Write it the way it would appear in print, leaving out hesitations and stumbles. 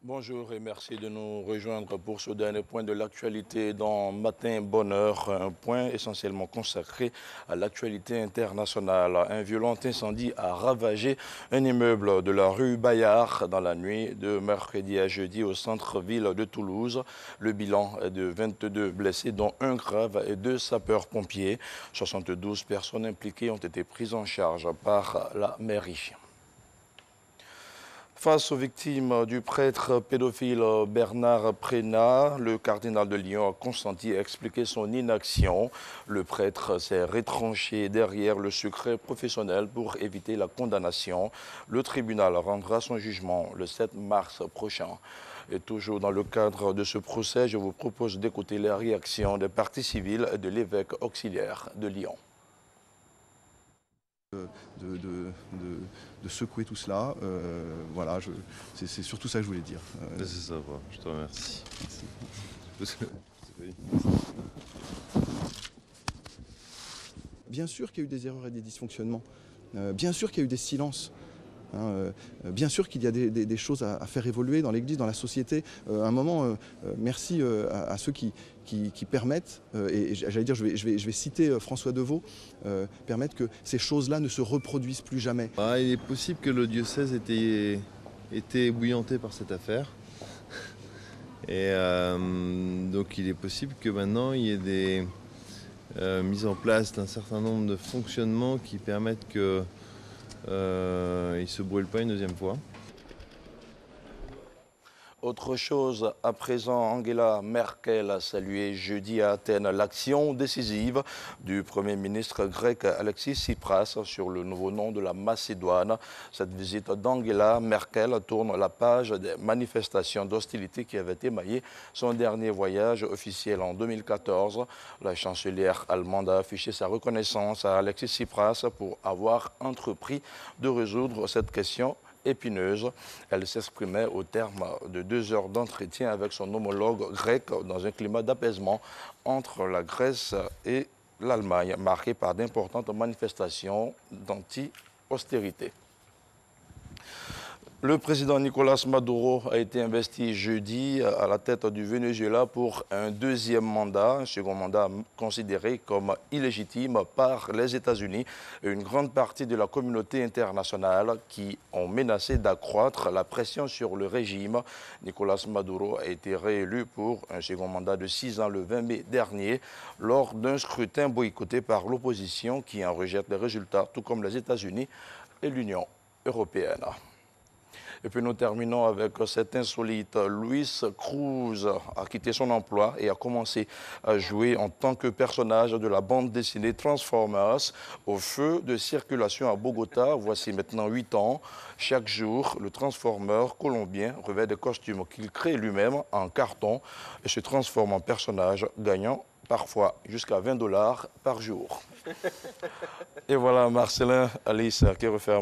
Bonjour et merci de nous rejoindre pour ce dernier point de l'actualité dans Matin Bonheur, un point essentiellement consacré à l'actualité internationale. Un violent incendie a ravagé un immeuble de la rue Bayard dans la nuit de mercredi à jeudi au centre-ville de Toulouse. Le bilan est de 22 blessés, dont un grave et 2 sapeurs-pompiers. 72 personnes impliquées ont été prises en charge par la mairie. Face aux victimes du prêtre pédophile Bernard Prénat, le cardinal de Lyon a consenti à expliquer son inaction. Le prêtre s'est retranché derrière le secret professionnel pour éviter la condamnation. Le tribunal rendra son jugement le 7 mars prochain. Et toujours dans le cadre de ce procès, je vous propose d'écouter les réactions des parties civiles et de l'évêque auxiliaire de Lyon. De secouer tout cela. Voilà, c'est surtout ça que je voulais dire. C'est ça, je te remercie. Bien sûr qu'il y a eu des erreurs et des dysfonctionnements. Bien sûr qu'il y a eu des silences. Bien sûr qu'il y a des choses à faire évoluer dans l'Église, dans la société. À un moment, merci à ceux qui permettent, et j'allais dire, je vais citer François Deveau, permettre que ces choses-là ne se reproduisent plus jamais. Il est possible que le diocèse ait été ébouillanté par cette affaire. Et donc il est possible que maintenant il y ait des mises en place d'un certain nombre de fonctionnements qui permettent que il ne se brûle pas une deuxième fois. Autre chose, à présent, Angela Merkel a salué jeudi à Athènes l'action décisive du Premier ministre grec Alexis Tsipras sur le nouveau nom de la Macédoine. Cette visite d'Angela Merkel tourne la page des manifestations d'hostilité qui avaient émaillé son dernier voyage officiel en 2014. La chancelière allemande a affiché sa reconnaissance à Alexis Tsipras pour avoir entrepris de résoudre cette question épineuse. Elle s'exprimait au terme de 2 heures d'entretien avec son homologue grec dans un climat d'apaisement entre la Grèce et l'Allemagne, marqué par d'importantes manifestations d'anti-austérité. Le président Nicolas Maduro a été investi jeudi à la tête du Venezuela pour un deuxième mandat, un second mandat considéré comme illégitime par les États-Unis et une grande partie de la communauté internationale qui ont menacé d'accroître la pression sur le régime. Nicolas Maduro a été réélu pour un second mandat de 6 ans le 20 mai dernier lors d'un scrutin boycotté par l'opposition qui en rejette les résultats, tout comme les États-Unis et l'Union européenne. Et puis nous terminons avec cet insolite. Luis Cruz a quitté son emploi et a commencé à jouer en tant que personnage de la bande dessinée Transformers au feu de circulation à Bogota. Voici maintenant 8 ans. Chaque jour, le Transformer colombien revêt des costumes qu'il crée lui-même en carton et se transforme en personnage gagnant parfois jusqu'à $20 par jour. Et voilà Marcelin, Alice qui referme.